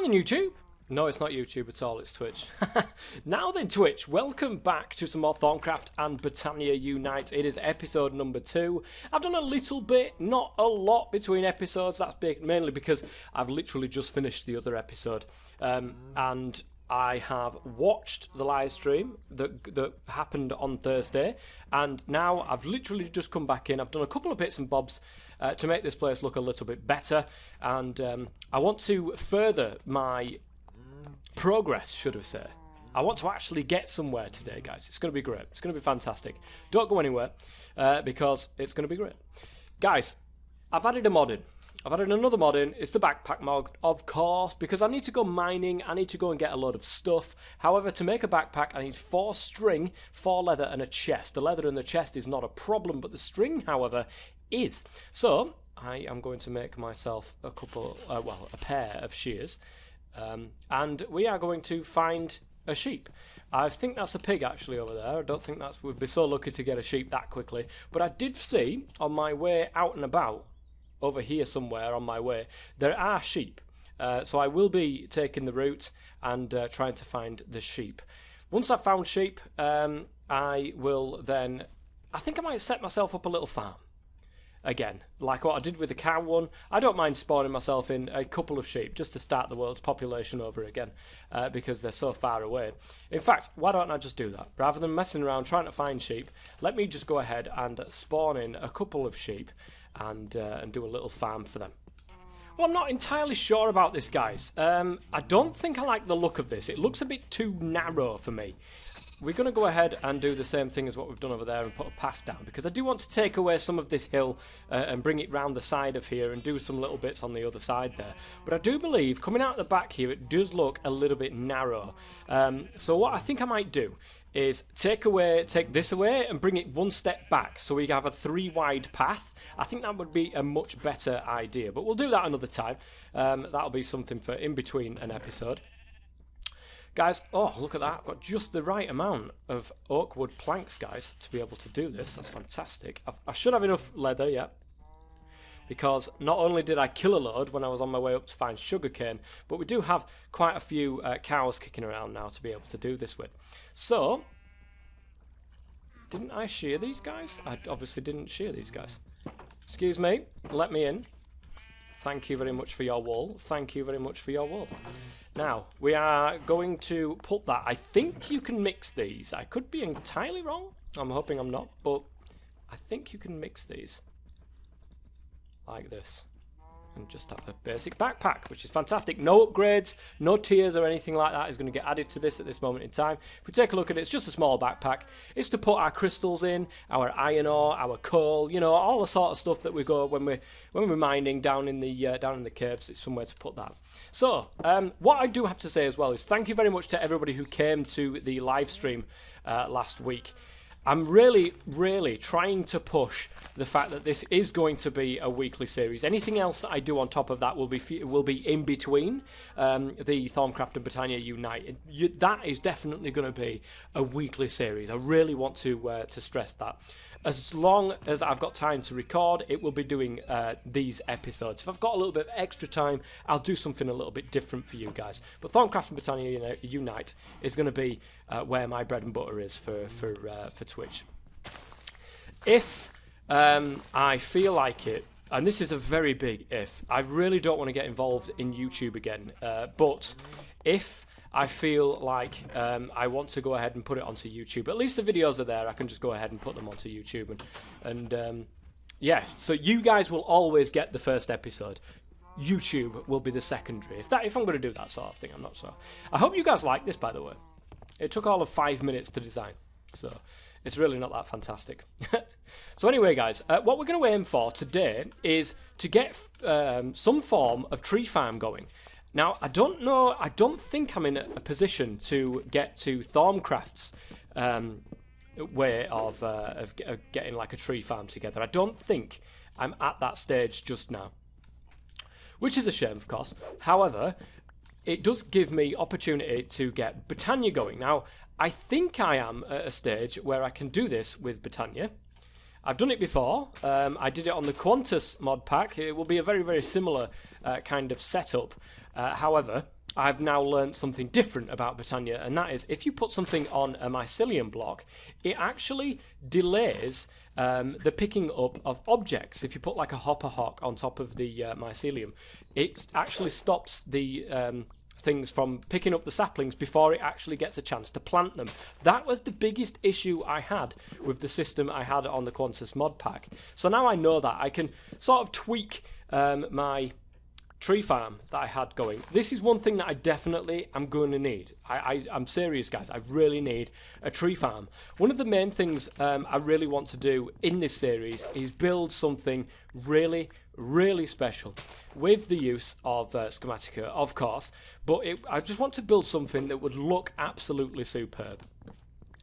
then YouTube. No, it's not YouTube at all, it's Twitch. Now then, Twitch, welcome back to some more Thaumcraft and Botania Unite. It is episode number 2. I've done a little bit, not a lot between episodes. That's big, mainly because I've literally just finished the other episode. And I have watched the live stream that happened on Thursday, and now I've literally just come back in. I've done a couple of bits and bobs to make this place look a little bit better, and I want to further my progress, should I say. I want to actually get somewhere today, guys. It's going to be great. It's going to be fantastic. Don't go anywhere, because it's going to be great. Guys, I've added a mod in. I've added another mod in. It's the backpack mod, of course, because I need to go mining. I need to go and get a load of stuff. However, to make a backpack, I need 4 string, 4 leather, and a chest. The leather and the chest is not a problem, but the string, however, is. So, I am going to make myself a couple, a pair of shears. And we are going to find a sheep. I think that's a pig actually over there. I don't think we'd be so lucky to get a sheep that quickly. But I did see on my way out and about, over here somewhere on my way, there are sheep. So I will be taking the route and trying to find the sheep. Once I've found sheep, I will then, I think I might set myself up a little farm. Again, like what I did with the cow one, I don't mind spawning myself in a couple of sheep just to start the world's population over again, because they're so far away. In fact, why don't I just do that? Rather than messing around trying to find sheep, let me just go ahead and spawn in a couple of sheep and do a little farm for them. Well, I'm not entirely sure about this, guys. I don't think I like the look of this. It looks a bit too narrow for me. We're going to go ahead and do the same thing as what we've done over there and put a path down, because I do want to take away some of this hill and bring it round the side of here and do some little bits on the other side there. But I do believe coming out the back here, it does look a little bit narrow. So what I think I might do is take this away and bring it one step back so we have a 3-wide path. I think that would be a much better idea, but we'll do that another time. That'll be something for in between an episode. Guys, oh, look at that. I've got just the right amount of oak wood planks, guys, to be able to do this. That's fantastic. I should have enough leather, yeah. Because not only did I kill a load when I was on my way up to find sugarcane, but we do have quite a few cows kicking around now to be able to do this with. So, didn't I shear these guys? I obviously didn't shear these guys. Excuse me, let me in. Thank you very much for your wool. Thank you very much for your wool. Now, we are going to put that. I think you can mix these. I could be entirely wrong. I'm hoping I'm not, but I think you can mix these. Like this. And just have a basic backpack, which is fantastic. No upgrades, no tiers or anything like that is going to get added to this at this moment in time. If we take a look at it, it's just a small backpack. It's to put our crystals in, our iron ore, our coal, you know, all the sort of stuff that we go when we're mining down in the caves. It's somewhere to put that. So, what I do have to say as well is thank you very much to everybody who came to the live stream last week. I'm really, really trying to push the fact that this is going to be a weekly series. Anything else that I do on top of that will be in between the Thaumcraft and Botania Unite. That is definitely going to be a weekly series. I really want to stress that. As long as I've got time to record, it will be doing these episodes. If I've got a little bit of extra time, I'll do something a little bit different for you guys. But Thaumcraft and Botania Unite is going to be where my bread and butter is for Twitch. If I feel like it, and this is a very big if, I really don't want to get involved in YouTube again, but if I feel like I want to go ahead and put it onto YouTube, at least the videos are there, I can just go ahead and put them onto YouTube, and yeah, so you guys will always get the first episode. YouTube will be the secondary, if I'm going to do that sort of thing. I'm not sure. I hope you guys like this, by the way. It took all of 5 minutes to design, so it's really not that fantastic. So anyway, guys, what we're going to aim for today is to get some form of tree farm going. Now, I don't think I'm in a position to get to Thaumcraft's way of getting like a tree farm together. I don't think I'm at that stage just now, which is a shame, of course. However, it does give me opportunity to get Botania going. Now, I think I am at a stage where I can do this with Botania. I've done it before. I did it on the Qantas mod pack. It will be a very, very similar kind of setup. However, I've now learned something different about Botania, and that is if you put something on a mycelium block, it actually delays the picking up of objects. If you put like a hopper hock on top of the mycelium, it actually stops the things from picking up the saplings before it actually gets a chance to plant them. That was the biggest issue I had with the system I had on the Qantas mod pack. So now I know that I can sort of tweak my tree farm that I had going. This is one thing that I definitely am going to need. I'm serious, guys. I really need a tree farm. One of the main things I really want to do in this series is build something really, really special with the use of Schematica, of course, but I just want to build something that would look absolutely superb.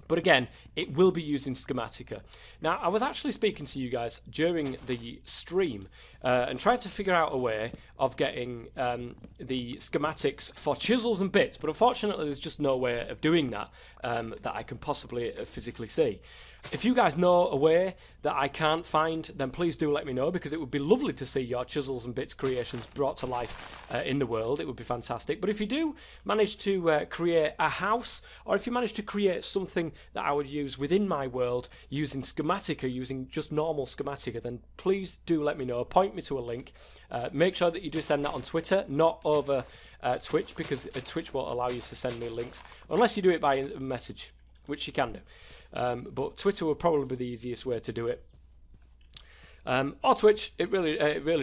But again, it will be using Schematica. Now, I was actually speaking to you guys during the stream and trying to figure out a way of getting the schematics for chisels and bits, but unfortunately there's just no way of doing that that I can possibly physically see. If you guys know a way that I can't find, then please do let me know, because it would be lovely to see your chisels and bits creations brought to life in the world. It would be fantastic. But if you do manage to create a house, or if you manage to create something that I would use within my world using Schematica, using just normal Schematica, then please do let me know. Point me to a link. Make sure that you do send that on Twitter, not over Twitch, because Twitch won't allow you to send me links unless you do it by a message, which you can do. But Twitter will probably be the easiest way to do it. Or Twitch, it really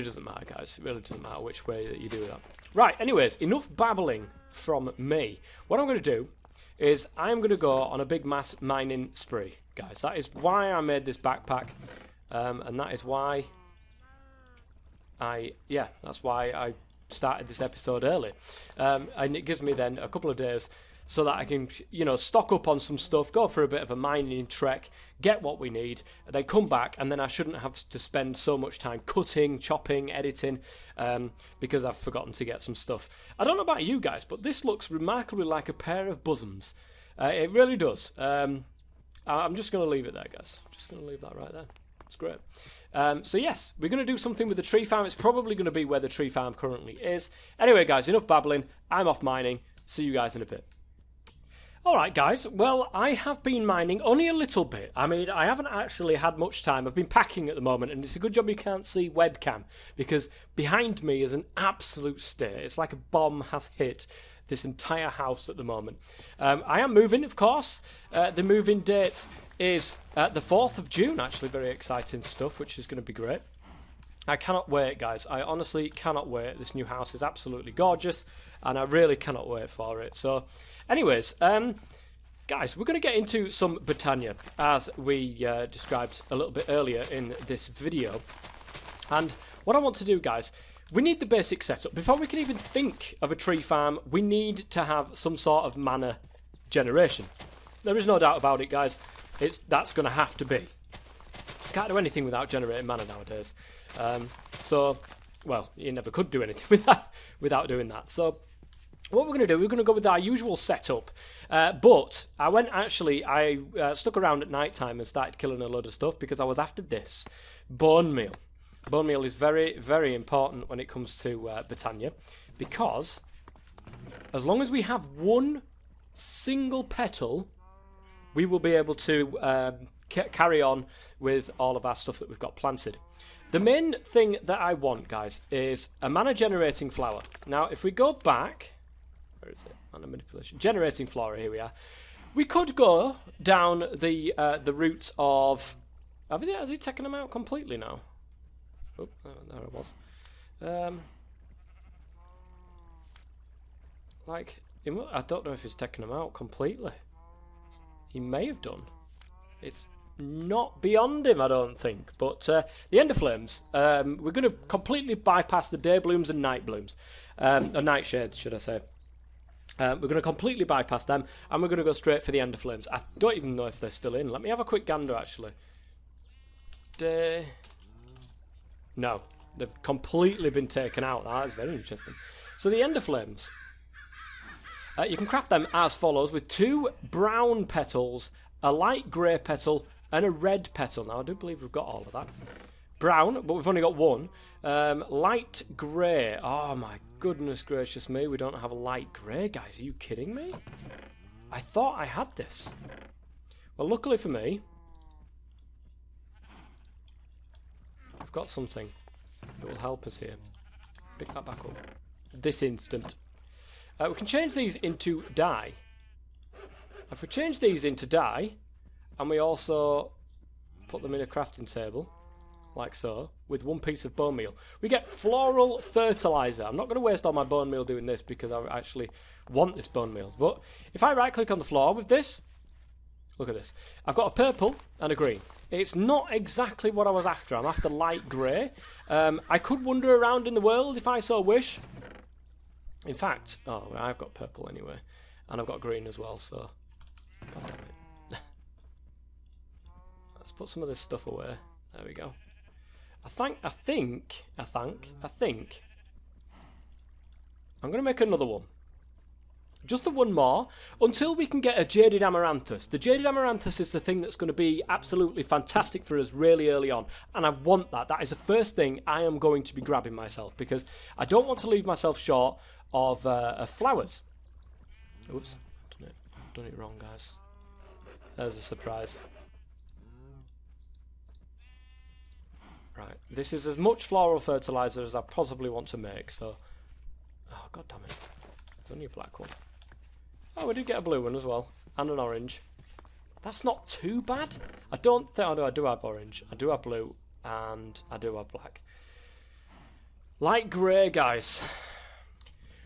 doesn't matter, guys. It really doesn't matter which way that you do that. Right, anyways, enough babbling from me. What I'm going to do is I'm going to go on a big mass mining spree, guys. That is why I made this backpack, and that is why that's why I started this episode early. And it gives me then a couple of days so that I can, stock up on some stuff, go for a bit of a mining trek, get what we need, and then come back, and then I shouldn't have to spend so much time cutting, chopping, editing, because I've forgotten to get some stuff. I don't know about you guys, but this looks remarkably like a pair of bosoms. It really does. I'm just going to leave it there, guys. I'm just going to leave that right there. It's great. So yes, we're going to do something with the tree farm. It's probably going to be where the tree farm currently is. Anyway, guys, enough babbling. I'm off mining. See you guys in a bit. Alright guys, well, I have been mining only a little bit. I mean, I haven't actually had much time. I've been packing at the moment, and it's a good job you can't see webcam, because behind me is an absolute state. It's like a bomb has hit this entire house at the moment. I am moving, of course. The moving date is the 4th of June, actually. Very exciting stuff, which is going to be great. I cannot wait, guys. I honestly cannot wait. This new house is absolutely gorgeous, and I really cannot wait for it. So, anyways, guys, we're going to get into some Botania, as we described a little bit earlier in this video. And what I want to do, guys, we need the basic setup. Before we can even think of a tree farm, we need to have some sort of mana generation. There is no doubt about it, guys. That's going to have to be. Can't do anything without generating mana nowadays. Well, you never could do anything without doing that. So what we're going to do, we're going to go with our usual setup. But I stuck around at night time and started killing a load of stuff because I was after this. Bone meal. Bone meal is very, very important when it comes to Botania, because as long as we have one single petal, we will be able to carry on with all of our stuff that we've got planted. The main thing that I want, guys, is a mana generating flower. Now, if we go back, where is it? Mana manipulation, generating flower. Here we are. We could go down the route of. Has he taken them out completely now? Oh, there it was. I don't know if he's taken them out completely. He may have done. It's not beyond him, I don't think. But the Ender Flames, we're going to completely bypass the day blooms and night blooms. Or nightshades, should I say. We're going to completely bypass them, and we're going to go straight for the Ender Flames. I don't even know if they're still in. Let me have a quick gander, actually. No, they've completely been taken out. That's very interesting. So the Ender Flames, you can craft them as follows, with 2 brown petals, a light grey petal, and a red petal. Now, I do believe we've got all of that. brown, but we've only got one. Light grey. Oh my goodness gracious me, we don't have a light grey, guys. Are you kidding me? I thought I had this. Well, luckily for me, I've got something that will help us here. Pick that back up. This instant. We can change these into dye. If we change these into dye, and we also put them in a crafting table, like so, with 1 piece of bone meal, we get floral fertilizer. I'm not going to waste all my bone meal doing this because I actually want this bone meal. But if I right click on the floor with this, look at this. I've got a purple and a green. It's not exactly what I was after. I'm after light grey. I could wander around in the world if I so wish. In fact, oh, I've got purple anyway. And I've got green as well, so... God damn it. Let's put some of this stuff away. There we go. I think I'm going to make another one. Just the one more, until we can get a Jaded Amaranthus. The Jaded Amaranthus is the thing that's going to be absolutely fantastic for us really early on. And I want that. That is the first thing I am going to be grabbing myself, because I don't want to leave myself short of flowers. Oops, I've done it wrong, guys. There's a surprise. Right, this is as much floral fertilizer as I possibly want to make, so... Oh, god damn it. There's only a black one. Oh, we did get a blue one as well. And an orange. That's not too bad. I don't think... Oh, no, I do have orange. I do have blue. And I do have black. Light grey, guys.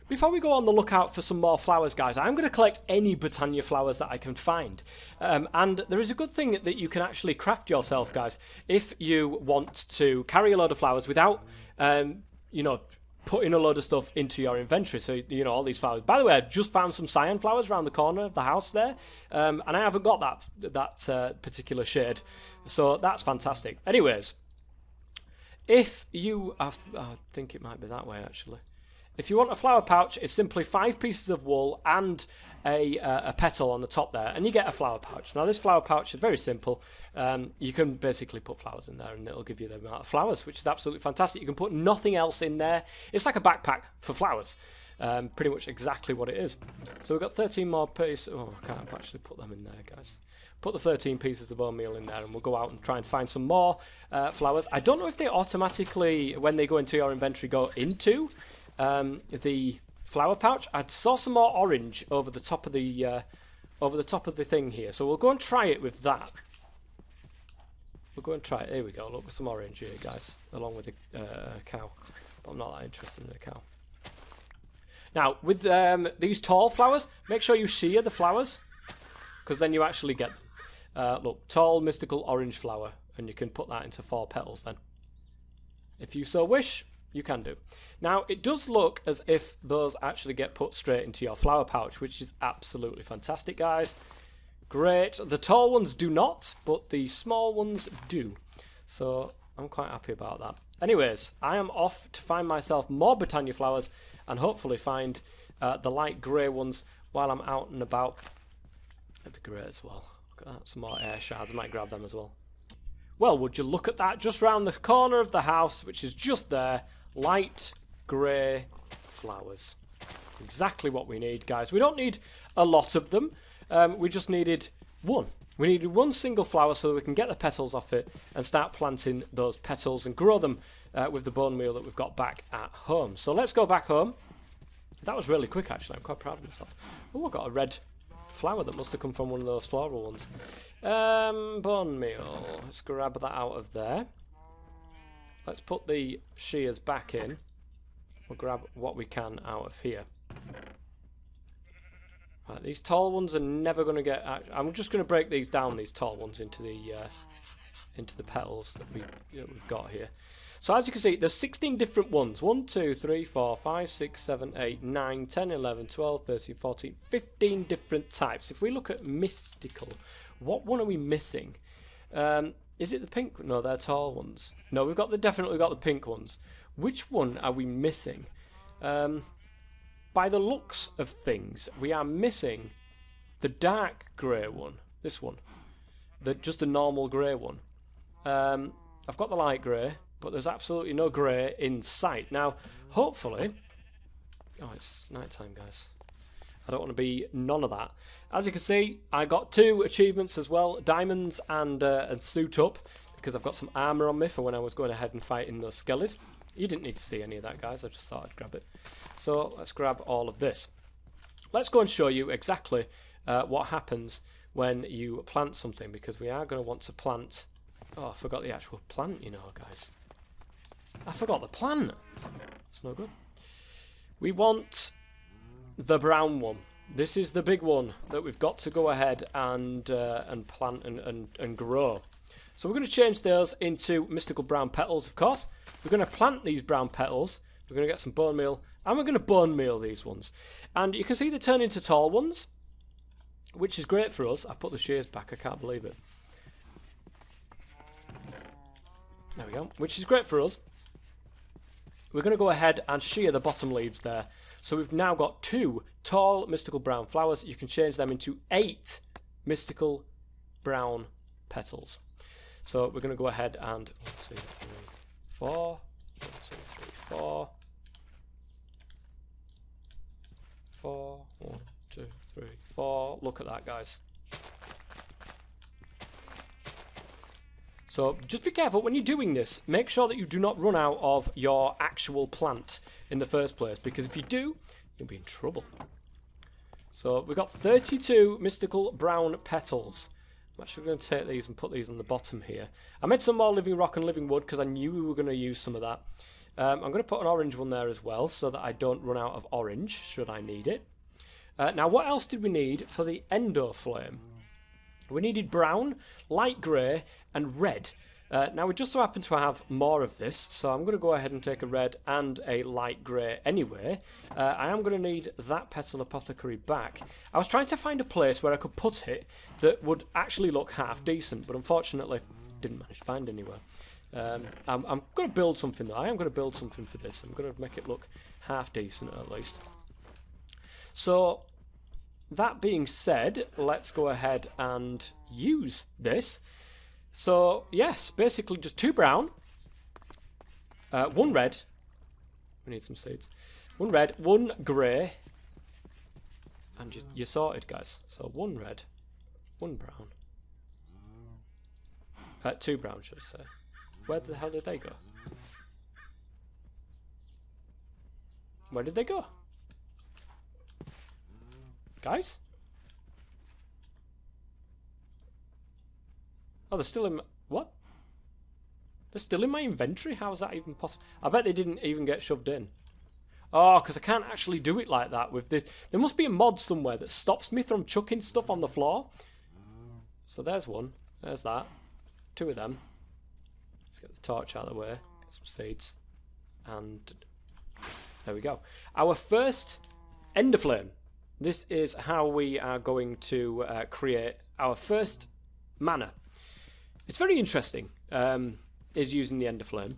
Before we go on the lookout for some more flowers, guys, I'm going to collect any Botania flowers that I can find. And there is a good thing that you can actually craft yourself, guys, if you want to carry a load of flowers without, you know, putting a load of stuff into your inventory. So, you know, all these flowers. By the way, I just found some cyan flowers around the corner of the house there. And I haven't got that particular shade. So that's fantastic. Anyways, if you... I think it might be that way, actually. If you want a flower pouch, it's simply 5 pieces of wool and a petal on the top there, and you get a flower pouch. Now, this flower pouch is very simple. You can basically put flowers in there, and it'll give you the amount of flowers, which is absolutely fantastic. You can put nothing else in there. It's like a backpack for flowers. Pretty much exactly what it is. So we've got 13 more pieces. Oh, I can't actually put them in there, guys. Put the 13 pieces of bone meal in there, and we'll go out and try and find some more flowers. I don't know if they automatically, when they go into your inventory, go into... the flower pouch. I saw some more orange over the top of the thing here, so we'll go and try it with that. We'll go and try it. Here we go. Look, some orange here, guys, along with the cow. But I'm not that interested in the cow. Now, with these tall flowers, make sure you shear the flowers, because then you actually get them. Look, tall mystical orange flower, and you can put that into 4 petals then, if you so wish. You can do. Now, it does look as if those actually get put straight into your flower pouch, which is absolutely fantastic, guys. Great. The tall ones do not, but the small ones do. So, I'm quite happy about that. Anyways, I am off to find myself more Botania flowers and hopefully find the light grey ones while I'm out and about. That'd be great as well. Look at that. Some more air shards. I might grab them as well. Well, would you look at that? Just round the corner of the house, which is just there. Light grey flowers. Exactly what we need, guys. We don't need a lot of them. We just needed one. We needed one single flower so that we can get the petals off it and start planting those petals and grow them with the bone meal that we've got back at home. So let's go back home. That was really quick, actually. I'm quite proud of myself. Oh, I've got a red flower that must have come from one of those floral ones. Bone meal. Let's grab that out of there. Let's put the shears back in. We'll grab what we can out of here. Right, these tall ones are never going to get... I'm just going to break these down, these tall ones, into the petals that we've got here. So as you can see, there's 16 different ones. 1, 2, 3, 4, 5, 6, 7, 8, 9, 10, 11, 12, 13, 14, 15 different types. If we look at mystical, what one are we missing? Is it the pink? No, they're tall ones. No, we've definitely got the pink ones. Which one are we missing? By the looks of things, we are missing the dark grey one. This one. Just the normal grey one. I've got the light grey, but there's absolutely no grey in sight. Now, hopefully... Oh, it's night time, guys. I don't want to be none of that. As you can see, I got 2 achievements as well. Diamonds and suit up, because I've got some armour on me for when I was going ahead and fighting those skellies. You didn't need to see any of that, guys. I just thought I'd grab it. So, let's grab all of this. Let's go and show you exactly what happens when you plant something, because we are going to want to plant... Oh, I forgot the actual plant, you know, guys. I forgot the plant. It's no good. We want the brown one. This is the big one that we've got to go ahead and plant and grow. So we're going to change those into mystical brown petals, of course. We're going to plant these brown petals. We're going to get some bone meal, and we're going to bone meal these ones. And you can see they turn into tall ones, which is great for us. I've put the shears back. I can't believe it. There we go. Which is great for us. We're going to go ahead and shear the bottom leaves there. So we've now got 2 tall mystical brown flowers. You can change them into 8 mystical brown petals. So we're going to go ahead and 1, 2, 3, 4. 1, 2, 3, 4. 4. 1, 2, 3, 4. Look at that, guys. So just be careful when you're doing this. Make sure that you do not run out of your actual plant in the first place, because if you do, you'll be in trouble. So we've got 32 mystical brown petals. I'm actually going to take these and put these on the bottom here. I made some more living rock and living wood because I knew we were going to use some of that. I'm going to put an orange one there as well so that I don't run out of orange should I need it. Now what else did we need for the endo flame? We needed brown, light grey and red. Now we just so happen to have more of this, so I'm going to go ahead and take a red and a light grey anyway. I am going to need that petal apothecary back. I was trying to find a place where I could put it that would actually look half decent, but unfortunately didn't manage to find anywhere. I'm going to build something though. I am going to build something for this. I'm going to make it look half decent at least. So that being said, let's go ahead and use this. So, yes, basically just 2 brown, 1 red, we need some seeds, 1 red, 1 grey, and you're sorted, guys. So 1 red, 1 brown, 2 brown, should I say. Where the hell did they go? Where did they go? Guys? Oh, they're still in my... What? They're still in my inventory? How is that even possible? I bet they didn't even get shoved in. Oh, because I can't actually do it like that with this. There must be a mod somewhere that stops me from chucking stuff on the floor. So there's one. There's that. 2 of them. Let's get the torch out of the way. Get some seeds. And there we go. Our first ender flame. This is how we are going to create our first mana. It's very interesting, is using the ender flame.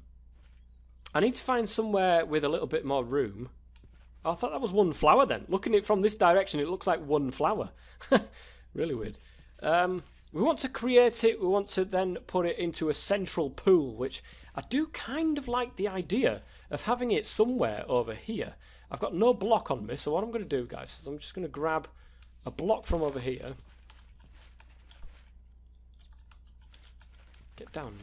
I need to find somewhere with a little bit more room. Oh, I thought that was 1 flower then. Looking at it from this direction, it looks like 1 flower. Really weird. We want to create it. We want to then put it into a central pool, which I do kind of like the idea of having it somewhere over here. I've got no block on me, so what I'm going to do, guys, is I'm just going to grab a block from over here. Get down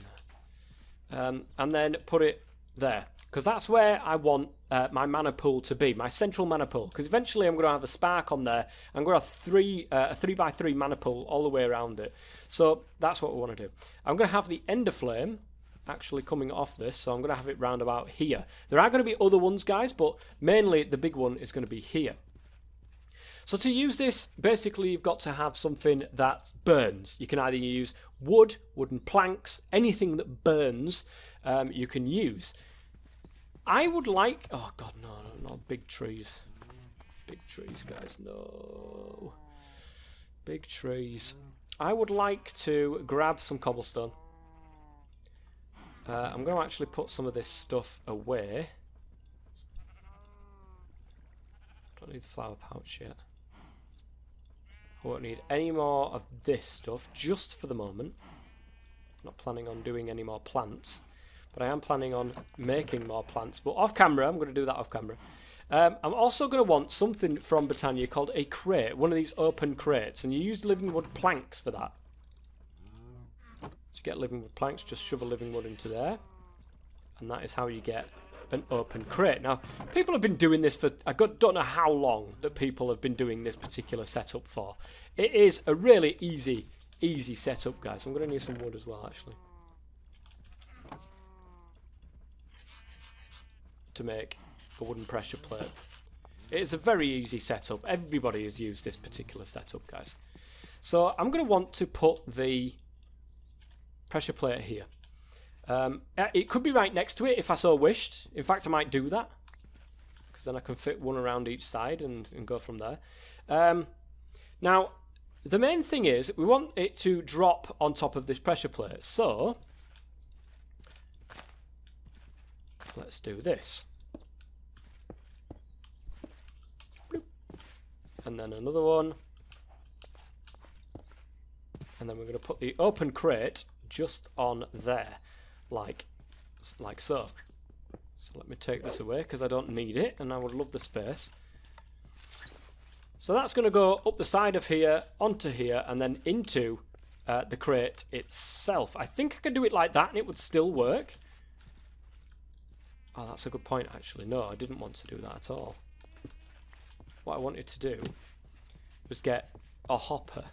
there. And then put it there. Because that's where I want my mana pool to be, my central mana pool. Because eventually I'm going to have a spark on there. I'm going to have a 3x3 mana pool all the way around it. So that's what we want to do. I'm going to have the ender flame actually coming off this, so I'm going to have it round about here. There are going to be other ones, guys, but mainly the big one is going to be here. So to use this, basically you've got to have something that burns. You can either use wood, wooden planks, anything that burns you can use. I would like... Oh, God, no, big trees. Big trees, guys, no. Big trees. I would like to grab some cobblestone. I'm going to actually put some of this stuff away. Don't need the flower pouch yet. I won't need any more of this stuff, just for the moment. not planning on doing any more plants, but I am planning on making more plants. But off camera, I'm going to do that off camera. I'm also going to want something from Botania called a crate, one of these open crates, and you use living wood planks for that. To get living wood planks, just shove a living wood into there, and that is how you get an open crate. Now, people have been doing this for, don't know how long that people have been doing this particular setup for. It is a really easy setup, guys. I'm going to need some wood as well, actually, to make a wooden pressure plate. It is a very easy setup. Everybody has used this particular setup, guys. So I'm going to want to put the pressure plate here. It could be right next to it if I so wished. In fact, I might do that, because then I can fit one around each side and go from there. Now, the main thing is we want it to drop on top of this pressure plate. So let's do this. And then another one. And then we're going to put the open crate just on there, like so. So let me take this away because I don't need it, and I would love the space. So that's going to go up the side of here, onto here, and then into the crate itself. I think I could do it like that and it would still work. Oh, that's a good point, actually. No, I didn't want to do that at all. What I wanted to do was get a hopper.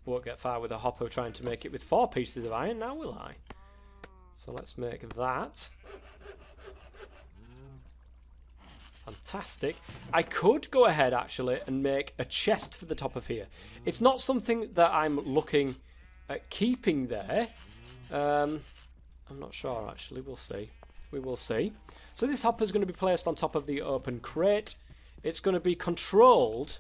Won't get far with a hopper trying to make it with 4 pieces of iron, now will I? So let's make that. Fantastic. I could go ahead actually and make a chest for the top of here. It's not something that I'm looking at keeping there. I'm not sure actually, we'll see. We will see. So this hopper is going to be placed on top of the open crate. It's going to be controlled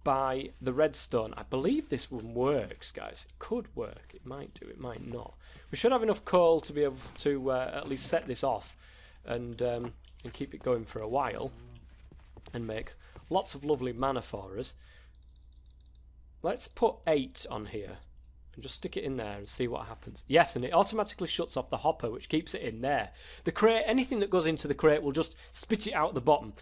by the redstone. I believe this one works, guys. It could work. It might do. It might not. We should have enough coal to be able to at least set this off and keep it going for a while and make lots of lovely mana for us. Let's put 8 on here and just stick it in there and see what happens. Yes, and it automatically shuts off the hopper, which keeps it in there. The crate, anything that goes into the crate will just spit it out the bottom.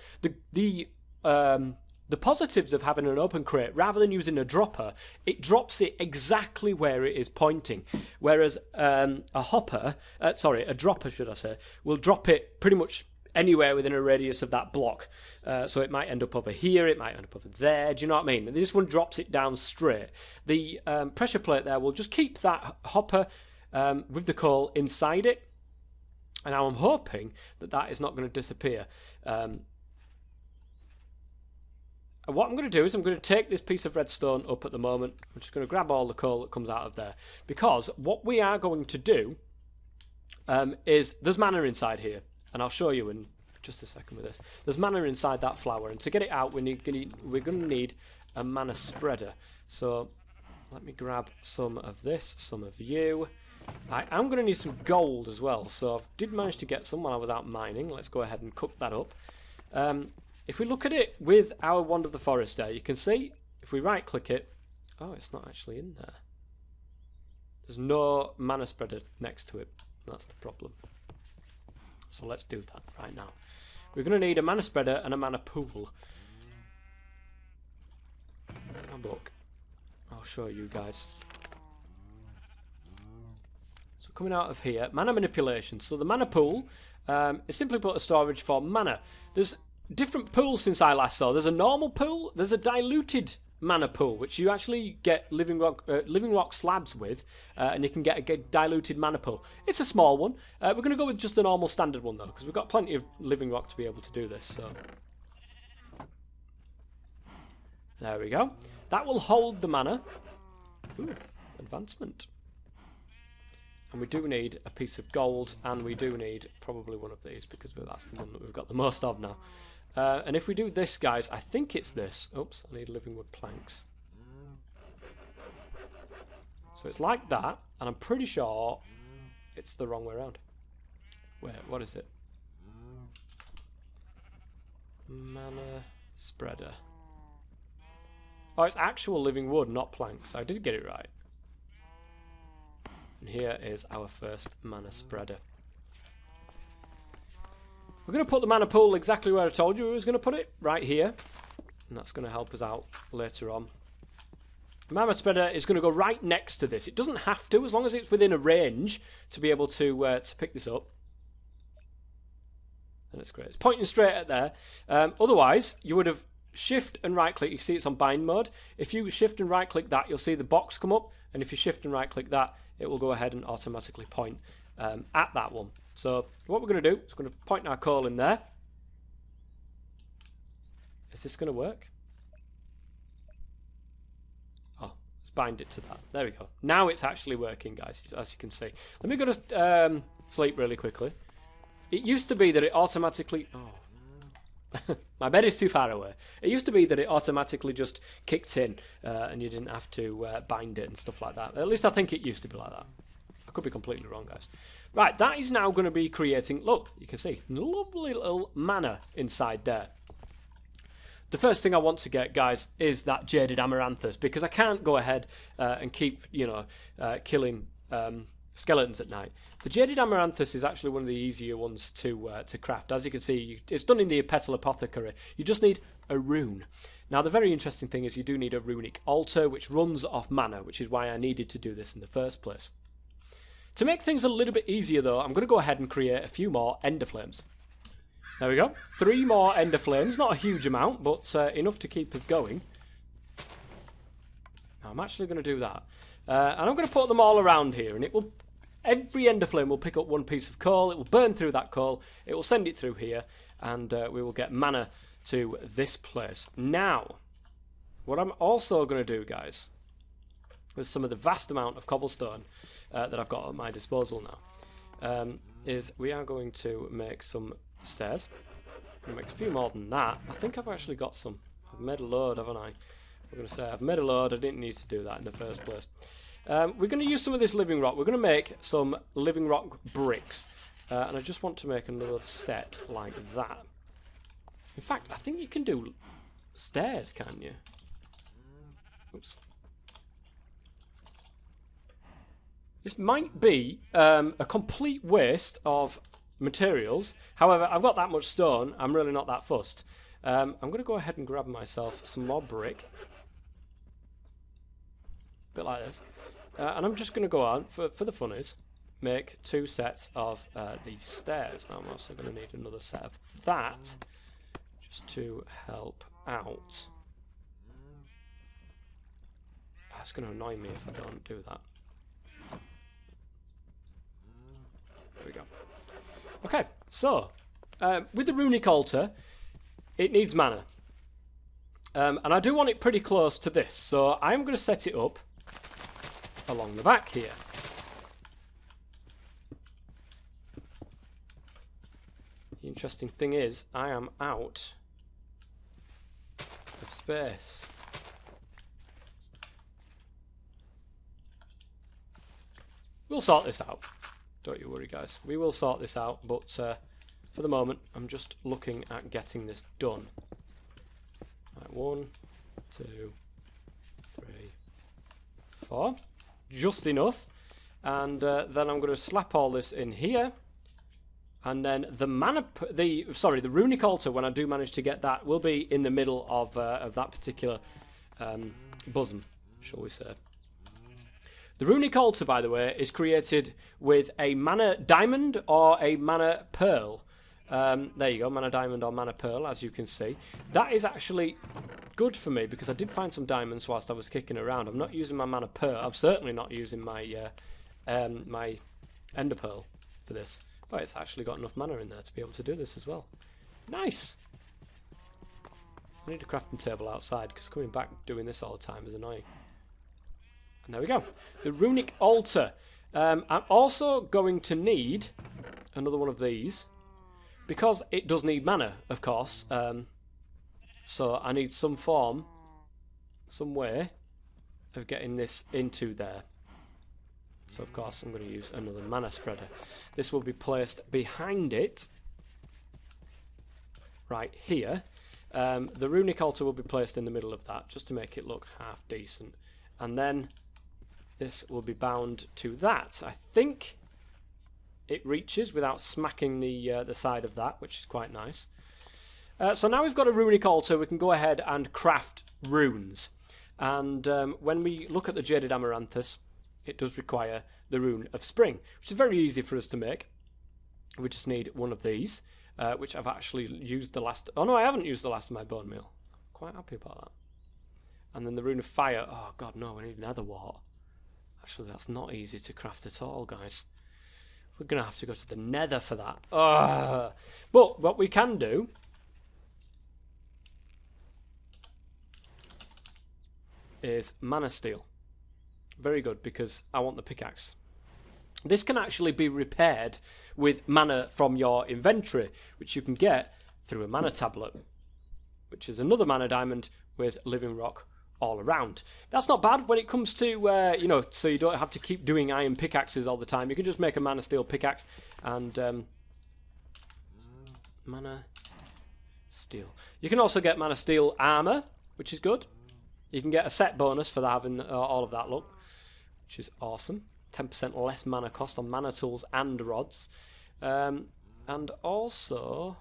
The positives of having an open crate, rather than using a dropper, it drops it exactly where it is pointing. Whereas a dropper, should I say, will drop it pretty much anywhere within a radius of that block. So it might end up over here, it might end up over there, do you know what I mean? This one drops it down straight. The pressure plate there will just keep that hopper with the coal inside it. And now I'm hoping that that is not going to disappear. What I'm going to do is I'm going to take this piece of redstone up at the moment. I'm just going to grab all the coal that comes out of there. Because what we are going to do is there's mana inside here. And I'll show you in just a second with this. There's mana inside that flower. And to get it out, we're going to need a mana spreader. So let me grab some of this, some of you. I am going to need some gold as well. So I did manage to get some while I was out mining. Let's go ahead and cook that up. If we look at it with our Wand of the Forest there, you can see, if we right click it, oh, it's not actually in there. There's no mana spreader next to it. That's the problem. So let's do that right now. We're going to need a mana spreader and a mana pool. My book. I'll show you guys. So coming out of here, mana manipulation. So the mana pool is simply put a storage for mana. There's different pools since I last saw. There's a normal pool, there's a diluted mana pool, which you actually get living rock slabs with, and you can get a diluted mana pool. It's a small one. We're going to go with just a normal standard one though, because we've got plenty of living rock to be able to do this. So there we go. That will hold the mana. Ooh, advancement. And we do need a piece of gold, and we do need probably one of these, because that's the one that we've got the most of now. And if we do this, guys, I think it's this. Oops, I need living wood planks. So it's like that, and I'm pretty sure it's the wrong way around. Wait, what is it? Mana spreader. Oh, it's actual living wood, not planks. I did get it right. And here is our first mana spreader. We're going to put the mana pool exactly where I told you we was going to put it, right here. And that's going to help us out later on. The mana spreader is going to go right next to this. It doesn't have to, as long as it's within a range to be able to pick this up. And it's great. It's pointing straight at there. Otherwise, you would have shift and right click. You see it's on bind mode. If you shift and right click that, you'll see the box come up. And if you shift and right click that, it will go ahead and automatically point at that one. So what we're going to do is going to point our coal in there. Is this going to work? Oh, let's bind it to that. There we go. Now it's actually working, guys, as you can see. Let me go to sleep really quickly. It used to be that it automatically... Oh. My bed is too far away. It used to be that it automatically just kicked in and you didn't have to bind it and stuff like that. At least I think it used to be like that. I could be completely wrong, guys. Right, that is now going to be creating... Look, you can see, lovely little mana inside there. The first thing I want to get, guys, is that Jaded Amaranthus, because I can't go ahead and keep, you know, killing skeletons at night. The Jaded Amaranthus is actually one of the easier ones to craft. As you can see, it's done in the Ep2 apothecary. You just need a rune. Now, the very interesting thing is you do need a runic altar, which runs off mana, which is why I needed to do this in the first place. To make things a little bit easier, though, I'm going to go ahead and create a few more ender flames. There we go. 3 more ender flames. Not a huge amount, but enough to keep us going. Now, I'm actually going to do that. And I'm going to put them all around here, and it will... Every ender flame will pick up one piece of coal. It will burn through that coal. It will send it through here, and we will get mana to this place. Now, what I'm also going to do, guys, with some of the vast amount of cobblestone that I've got at my disposal now, is we are going to make some stairs. I'm going to make a few more than that. I think I've actually got some. I've made a load, haven't I? I'm going to say I've made a load. I didn't need to do that in the first place. We're going to use some of this living rock. We're going to make some living rock bricks. And I just want to make another set like that. In fact, I think you can do stairs, can you? Oops. This might be a complete waste of materials. However, I've got that much stone. I'm really not that fussed. I'm going to go ahead and grab myself some more brick. A bit like this. And I'm just going to go on, for the funnies, make 2 sets of these stairs. Now I'm also going to need another set of that, just to help out. It's going to annoy me if I don't do that. There we go. Okay, so, with the runic altar, it needs mana. And I do want it pretty close to this, so I'm going to set it up along the back here. The interesting thing is, I am out of space. We'll sort this out. Don't you worry, guys. We will sort this out, but for the moment, I'm just looking at getting this done. Right, 1, 2, 3, 4. Just enough. And then I'm going to slap all this in here. And then the the runic altar, when I do manage to get that, will be in the middle of that particular bosom, shall we say. The runic altar, by the way, is created with a mana diamond or a mana pearl. There you go, mana diamond or mana pearl, as you can see. That is actually good for me because I did find some diamonds whilst I was kicking around. I'm not using my mana pearl. I'm certainly not using my my ender pearl for this. But it's actually got enough mana in there to be able to do this as well. Nice! I need a crafting table outside because coming back doing this all the time is annoying. And there we go. The runic altar. I'm also going to need another one of these because it does need mana, of course. So I need some form, some way of getting this into there. So of course I'm going to use another mana spreader. This will be placed behind it, right here. The runic altar will be placed in the middle of that, just to make it look half decent. And then this will be bound to that. I think it reaches without smacking the side of that, which is quite nice. So now we've got a runic altar, we can go ahead and craft runes. And when we look at the Jaded Amaranthus, it does require the Rune of Spring, which is very easy for us to make. We just need one of these, which I've actually used the last... Oh no, I haven't used the last of my bone meal. I'm quite happy about that. And then the Rune of Fire. Oh god, no, we need nether wart. Actually, that's not easy to craft at all, guys. We're going to have to go to the nether for that. But what we can do... is mana steel. Very good, because I want the pickaxe. This can actually be repaired with mana from your inventory, which you can get through a mana tablet, which is another mana diamond with living rock all around. That's not bad when it comes to, you know, so you don't have to keep doing iron pickaxes all the time. You can just make a mana steel pickaxe and mana steel. You can also get mana steel armor, which is good. You can get a set bonus for having all of that look, which is awesome. 10% less mana cost on mana tools and rods. And also,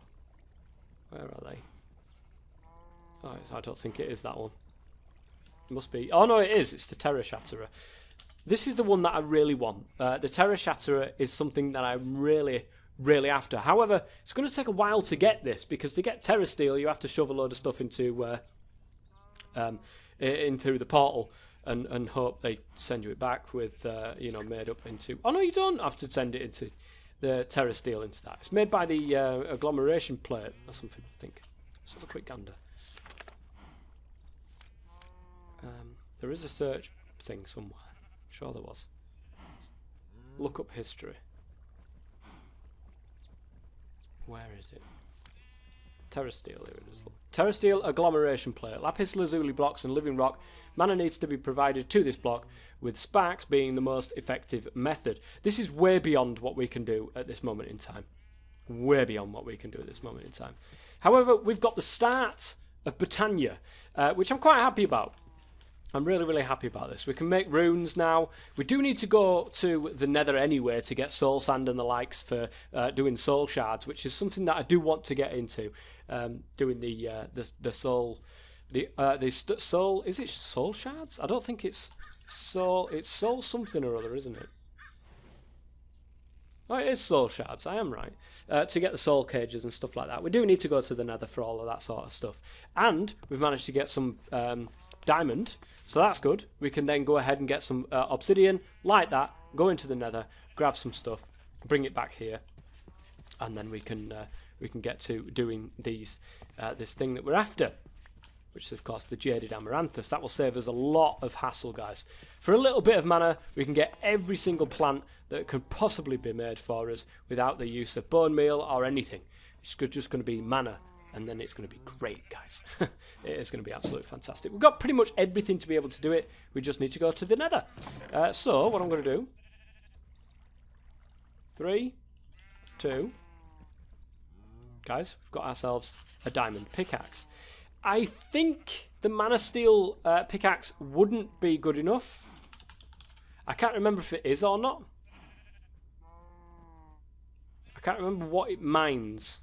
where are they? Oh, I don't think it is that one. It must be. Oh no, it is. It's the Terra Shatterer. This is the one that I really want. The Terra Shatterer is something that I'm really after. However, it's going to take a while to get this, because to get Terra Steel, you have to shove a load of stuff into in through the portal and hope they send you it back with you know, made up into... Oh no, you don't have to send it into the Terra Steel into that. It's made by the agglomeration plate or something, I think. Let's have a quick gander. There is a search thing somewhere. I'm sure there was. Look up history. Where is it? Terra Steel, here it is. Terra Steel agglomeration plate. Lapis lazuli blocks and living rock. Mana needs to be provided to this block, with sparks being the most effective method. This is way beyond what we can do at this moment in time. Way beyond what we can do at this moment in time. However, we've got the start of Botania, which I'm quite happy about. I'm really happy about this. We can make runes now. We do need to go to the nether anyway to get soul sand and the likes for doing soul shards, which is something that I do want to get into. Doing the soul, soul, is it soul shards? I don't think it's soul something or other, isn't it? Oh, it is soul shards, I am right. To get the soul cages and stuff like that. We do need to go to the nether for all of that sort of stuff. And we've managed to get some diamond, so that's good. We can then go ahead and get some obsidian, like that, go into the nether, grab some stuff, bring it back here, and then we can get to doing these this thing that we're after, which is of course the Jaded Amaranthus. That will save us a lot of hassle, guys. For a little bit of mana, we can get every single plant that could possibly be made for us without the use of bone meal or anything. It's just going to be mana. And then it's going to be great, guys. It is going to be absolutely fantastic. We've got pretty much everything to be able to do it. We just need to go to the nether. So, what I'm going to do... 3, 2... Guys, we've got ourselves a diamond pickaxe. I think the mana steel pickaxe wouldn't be good enough. I can't remember if it is or not. I can't remember what it mines.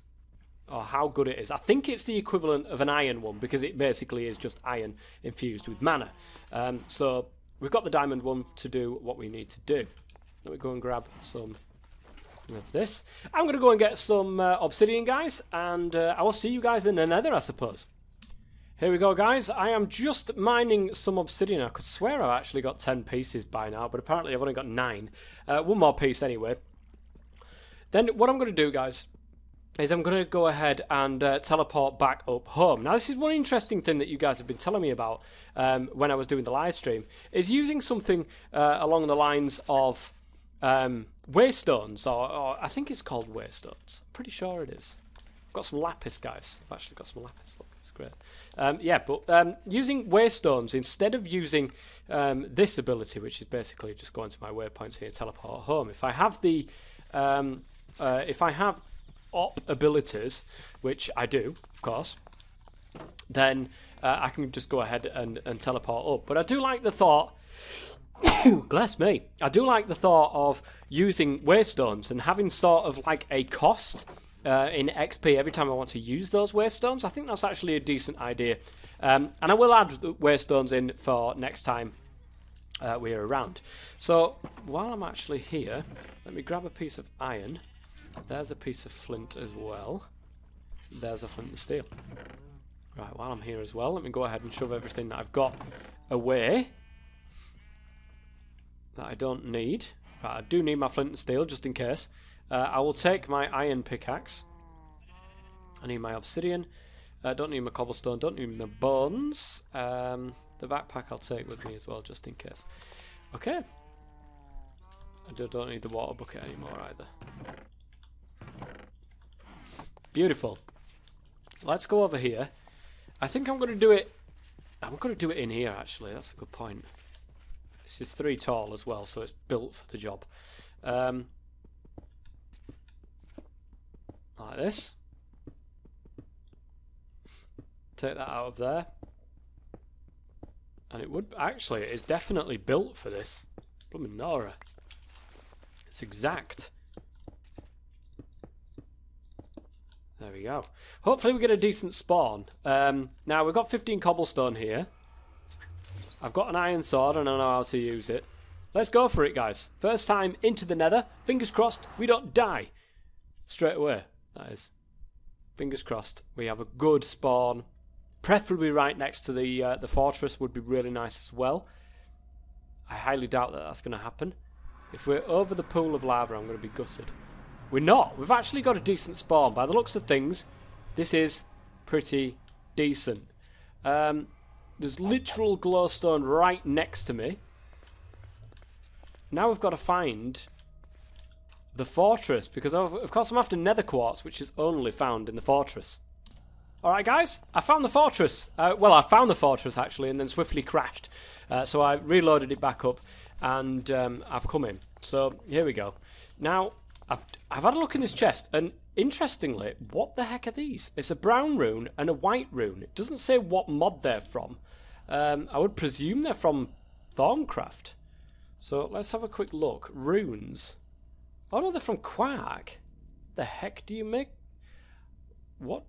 Or how good it is. I think it's the equivalent of an iron one, because it basically is just iron infused with mana. So we've got the diamond one to do what we need to do. Let me go and grab some of this. I'm going to go and get some obsidian, guys, and I will see you guys in the nether, I suppose. Here we go, guys. I am just mining some obsidian. I could swear I've actually got 10 pieces by now, but apparently I've only got 9. One more piece anyway. Then what I'm going to do, guys, is I'm going to go ahead and teleport back up home. Now, this is one interesting thing that you guys have been telling me about when I was doing the live stream, is using something along the lines of waystones, or I think it's called waystones. I'm pretty sure it is. I've got some lapis, guys. I've actually got some lapis. Look, it's great. Yeah, but using waystones instead of using this ability, which is basically just going to my waypoints here, teleport home. If I have the op abilities, which I do, of course, then I can just go ahead and teleport up. But I do like the thought, bless me, I do like the thought of using waystones and having sort of like a cost in XP every time I want to use those waystones. I think that's actually a decent idea. And I will add waystones in for next time we're around. So while I'm actually here, let me grab a piece of iron. There's a piece of flint as well. There's a flint and steel. Right, while I'm here as well, let me go ahead and shove everything that I've got away that I don't need. Right, I do need my flint and steel just in case. I will take my iron pickaxe. I need my obsidian. Don't need my cobblestone. Don't need my bones. The backpack I'll take with me as well just in case. Okay. I don't need the water bucket anymore either. Beautiful. Let's go over here. I think I'm going to do it. I'm going to do it in here actually. That's a good point. This is 3 tall as well, so it's built for the job. Like this. Take that out of there. And it would actually, it's definitely built for this. Blooming Nora. It's exact. There we go. Hopefully we get a decent spawn. Now we've got 15 cobblestone here. I've got an iron sword and I know how to use it. Let's go for it, guys. First time into the nether. Fingers crossed we don't die straight away. That is. Fingers crossed we have a good spawn. Preferably right next to the fortress would be really nice as well. I highly doubt that that's going to happen. If we're over the pool of lava, I'm going to be gutted. We're not. We've actually got a decent spawn. By the looks of things, this is pretty decent. There's literal glowstone right next to me. Now we've got to find the fortress, because of course I'm after nether quartz, which is only found in the fortress. Alright guys, I found the fortress. Well, I found the fortress actually and then swiftly crashed. So I reloaded it back up and I've come in. So here we go. Now, I've had a look in this chest, and interestingly, what the heck are these? It's a brown rune and a white rune. It doesn't say what mod they're from. I would presume they're from Thaumcraft. So let's have a quick look. Runes. Oh no, they're from Quark. The heck do you make? What?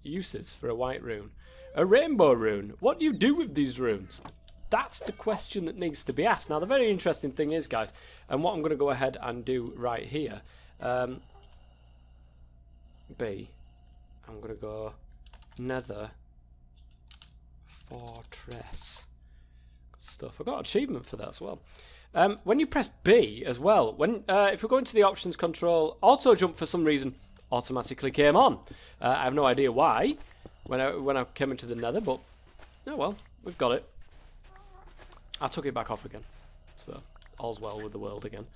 Uses for a white rune. A rainbow rune. What do you do with these runes? That's the question that needs to be asked. Now, the very interesting thing is, guys, and what I'm going to go ahead and do right here, B, I'm going to go nether fortress. Good stuff. I got an achievement for that as well. When you press B as well, if we go into the options control, auto jump for some reason automatically came on. I have no idea why when I came into the nether, but oh well, we've got it. I took it back off again, so all's well with the world again.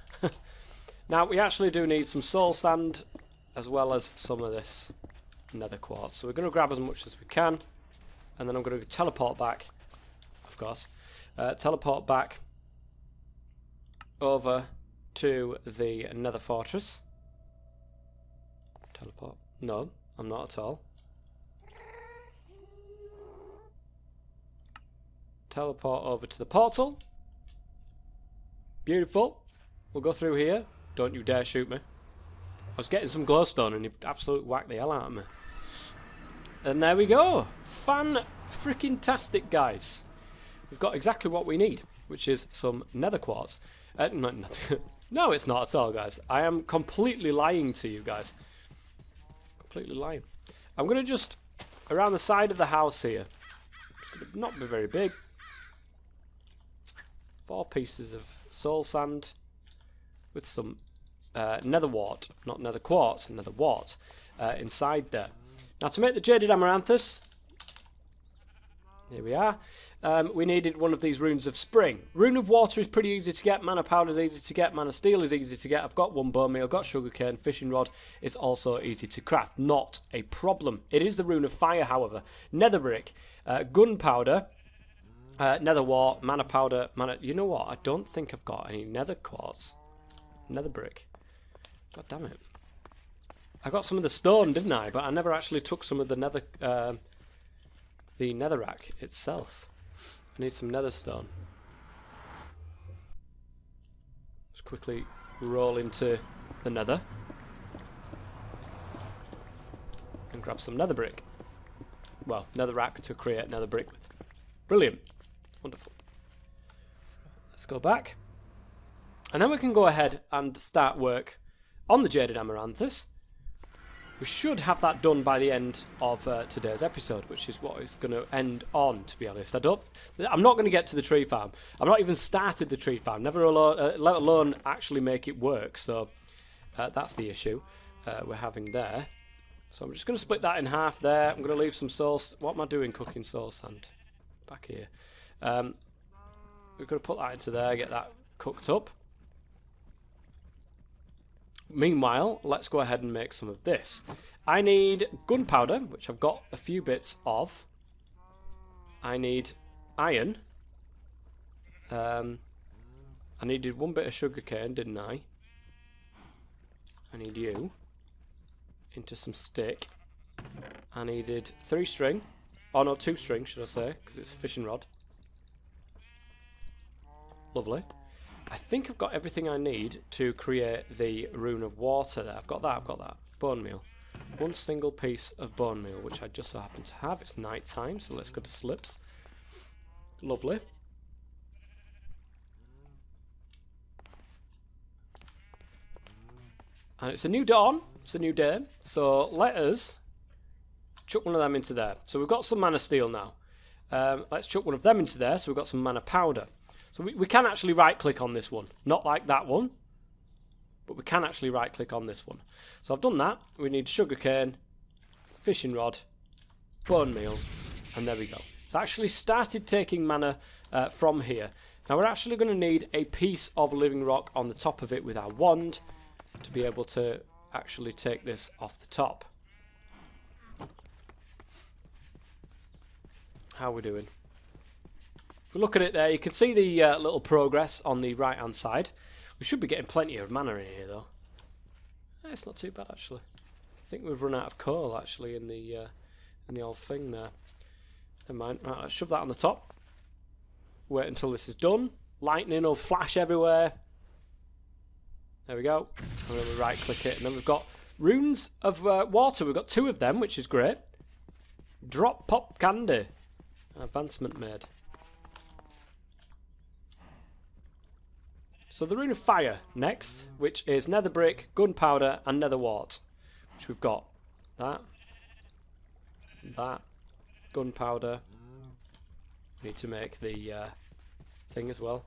Now, we actually do need some soul sand, as well as some of this nether quartz. So we're going to grab as much as we can, and then I'm going to teleport back, of course, teleport back over to the nether fortress. Teleport. No, I'm not at all. Teleport over to the portal. Beautiful. We'll go through here. Don't you dare shoot me. I was getting some glowstone and he absolutely whacked the hell out of me. And there we go. Fan-freaking-tastic, guys. We've got exactly what we need, which is some nether quartz. No, it's not at all, guys. I am completely lying to you guys. Completely lying. I'm going to just, around the side of the house here, it's going to not be very big. 4 pieces of soul sand with some nether wart, not nether quartz, nether wart inside there. Now, to make the Jaded Amaranthus, here we are, we needed one of these runes of spring. Rune of water is pretty easy to get, mana powder is easy to get, mana steel is easy to get. I've got 1 bone meal, got sugarcane, fishing rod is also easy to craft. Not a problem. It is the rune of fire, however. Nether brick, gunpowder, nether wart, mana powder, mana... You know what? I don't think I've got any nether quartz. Nether brick. God damn it. I got some of the stone, didn't I? But I never actually took some of the netherrack itself. I need some nether stone. Just quickly roll into the nether. And grab some nether brick. Well, netherrack to create nether brick with. Brilliant. Wonderful. Let's go back. And then we can go ahead and start work on the Jaded Amaranthus. We should have that done by the end of today's episode, which is what it's going to end on, to be honest. I'm not going to get to the tree farm. I've not even started the tree farm, let alone actually make it work. So that's the issue we're having there. So I'm just going to split that in half there. I'm going to leave some soul... What am I doing cooking soul sand? Back here. We're going to put that into there, get that cooked up. Meanwhile, let's go ahead and make some of this. I need gunpowder, which I've got a few bits of. I need iron. I needed one bit of sugarcane, didn't I? I need you. Into some stick. I needed 3 string. Oh no, 2 string, should I say, because it's a fishing rod. Lovely. I think I've got everything I need to create the rune of water there. I've got that. Bone meal. 1 single piece of bone meal, which I just so happen to have. It's night time, so let's go to slips. Lovely. And it's a new dawn. It's a new day. So let us chuck one of them into there. So we've got some mana steel now. Let's chuck one of them into there, so we've got some mana powder. So we can actually right-click on this one. Not like that one, but we can actually right-click on this one. So I've done that. We need sugarcane, fishing rod, bone meal, and there we go. It's actually started taking mana from here. Now we're actually going to need a piece of living rock on the top of it with our wand to be able to actually take this off the top. How are we doing? If we look at it there, you can see the little progress on the right hand side. We should be getting plenty of mana in here though. It's not too bad actually. I think we've run out of coal actually in the old thing there. Never mind. Right, let's shove that on the top. Wait until this is done. Lightning will flash everywhere. There we go. And then we right click it, and then we've got runes of water. We've got 2 of them, which is great. Drop pop candy. Advancement made. So the rune of fire next, which is nether brick, gunpowder, and nether wart, which we've got. That, gunpowder. We need to make the thing as well.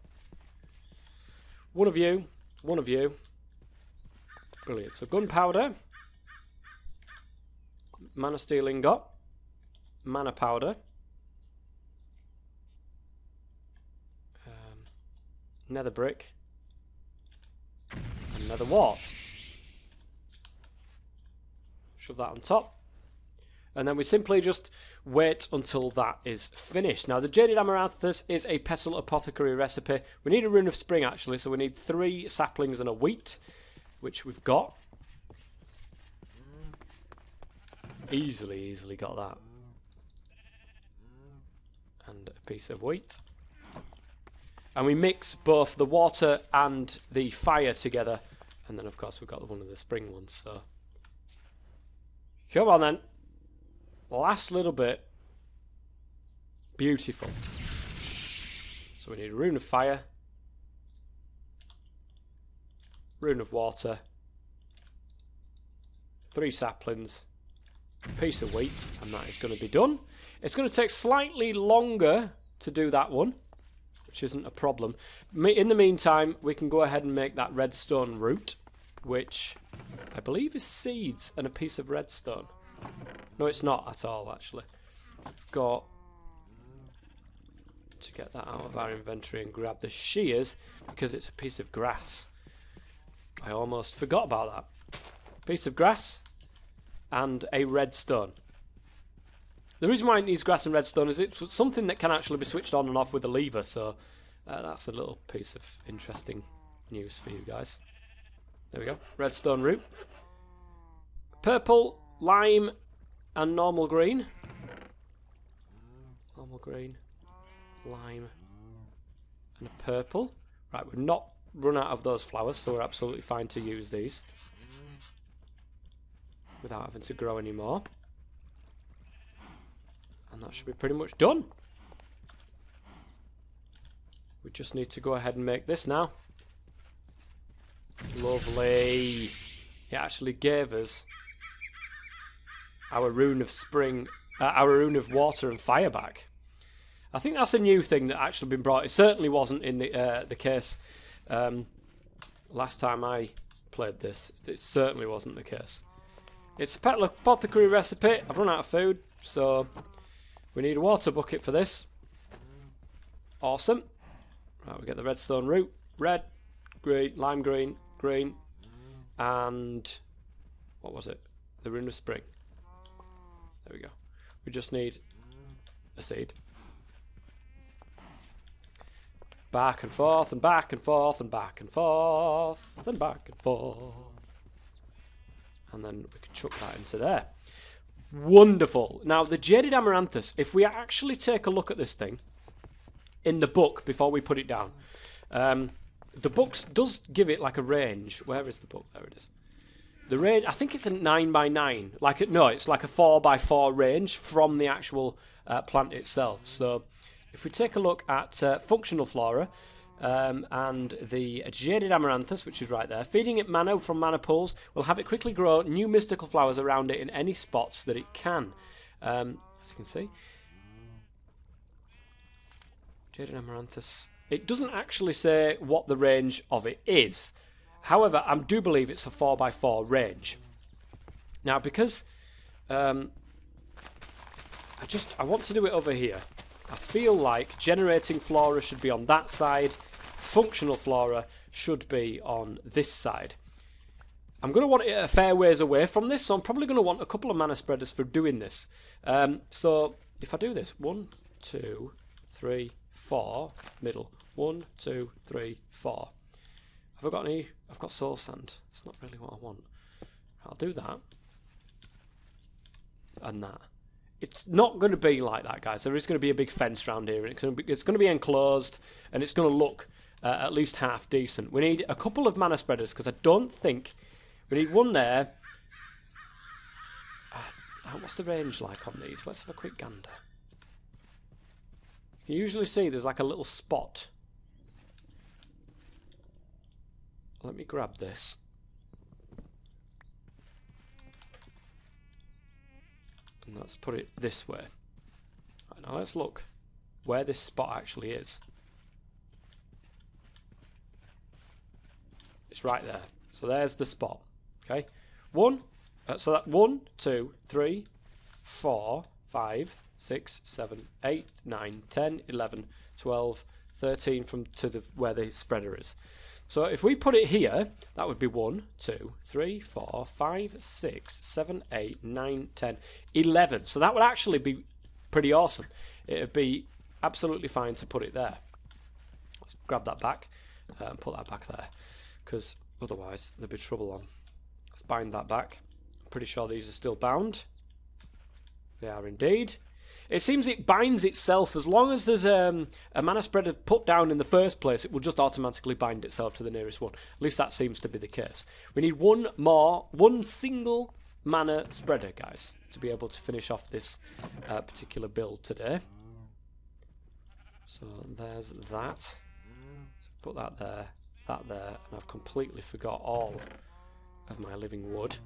One of you. Brilliant. So gunpowder, mana steel ingot, mana powder, nether brick, and nether wart. Shove that on top. And then we simply just wait until that is finished. Now, the Jaded Amaranthus is a pestle apothecary recipe. We need a rune of spring, actually, so we need 3 saplings and a wheat, which we've got. Easily got that. And a piece of wheat. And we mix both the water and the fire together. And then, of course, we've got one of the spring ones, so... Come on, then. Last little bit. Beautiful. So we need a rune of fire, rune of water, 3 saplings, a piece of wheat, and that is going to be done. It's going to take slightly longer to do that one, which isn't a problem. In the meantime, we can go ahead and make that redstone root, which I believe is seeds and a piece of redstone. No, it's not at all, actually. We've got to get that out of our inventory and grab the shears because it's a piece of grass. I almost forgot about that. Piece of grass and a redstone. The reason why it needs grass and redstone is it's something that can actually be switched on and off with a lever, so that's a little piece of interesting news for you guys. There we go. Redstone root. purple, lime, and normal green. Normal green, lime, and a purple. Right, we've not run out of those flowers, so we're absolutely fine to use these without having to grow any more. And that should be pretty much done. We just need to go ahead and make this now. Lovely. It actually gave us our rune of spring, our rune of water and fire back. I think that's a new thing that actually been brought. It certainly wasn't in the case last time I played this. It certainly wasn't the case. It's a apothecary recipe. I've run out of food, so we need a water bucket for this. Awesome. Right, we get the redstone root. Red, green, lime green, green, and what was it? The rune of spring. There we go. We just need a seed. Back and forth and back and forth and back and forth and back and forth. And then we can chuck that into there. Wonderful. Now, the Jaded Amaranthus, if we actually take a look at this thing in the book before we put it down, the book does give it like a range. Where is the book? There it is. The range, I think it's a 9x9. No, it's like a 4x4 range from the actual plant itself. So if we take a look at functional flora and the Jaded Amaranthus, which is right there, feeding it mana from mana pools will have it quickly grow new mystical flowers around it in any spots that it can. As you can see, Jaded Amaranthus. It doesn't actually say what the range of it is. However, I do believe it's a 4x4 range. Now, because I want to do it over here. I feel like generating flora should be on that side. Functional flora should be on this side. I'm going to want it a fair ways away from this, so I'm probably going to want a couple of mana spreaders for doing this. So if I do this, 1, 2, 3, 4, middle. 1, 2, 3, 4. Have I got any? I've got soul sand. It's not really what I want. I'll do that. And that. It's not going to be like that, guys. There is going to be a big fence around here. And it's going to be enclosed. And it's going to look at least half decent. We need a couple of mana spreaders. Because I don't think... We need one there. What's the range like on these? Let's have a quick gander. You can usually see there's like a little spot. Let me grab this. And let's put it this way. Right, now let's look where this spot actually is. It's right there. So there's the spot. Okay. So that 1, 2, 3, 4, 5, 6, 7, 8, 9, 10, 11, 12, 13 from to the where the spreader is. So if we put it here, that would be 1, 2, 3, 4, 5, 6, 7, 8, 9, 10, 11. So that would actually be pretty awesome. It would be absolutely fine to put it there. Let's grab that back and put that back there, because otherwise there'd be trouble on. Let's bind that back. I'm pretty sure these are still bound. They are indeed. It seems it binds itself. As long as there's a mana spreader put down in the first place, it will just automatically bind itself to the nearest one. At least that seems to be the case. We need one single mana spreader, guys, to be able to finish off this particular build today. So there's that. So put that there, and I've completely forgot all of my living wood.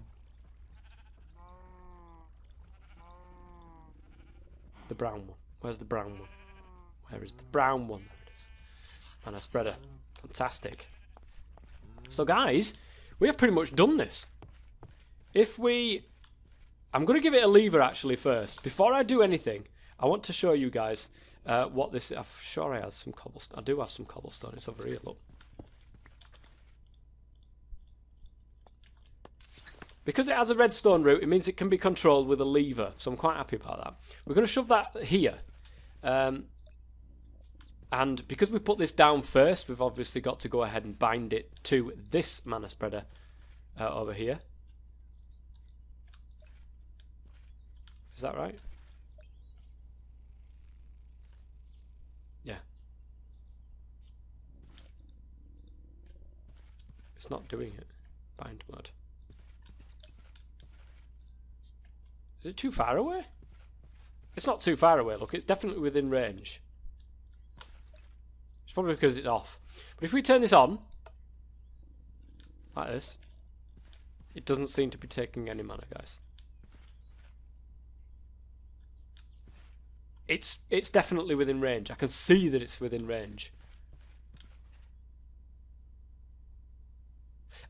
The brown one. Where's the brown one? Where is the brown one? There it is. And a spreader. Fantastic. So guys, we have pretty much done this. I'm going to give it a lever actually first. Before I do anything, I want to show you guys what this is. I'm sure I have some cobblestone. I do have some cobblestone. It's over here, look. Because it has a redstone root, it means it can be controlled with a lever. So I'm quite happy about that. We're going to shove that here. And because we put this down first, we've obviously got to go ahead and bind it to this mana spreader over here. Is that right? Yeah. It's not doing it. Bind mode. Is it too far away? It's not too far away, look. It's definitely within range. It's probably because it's off. But if we turn this on, like this, it doesn't seem to be taking any mana, guys. It's definitely within range. I can see that it's within range.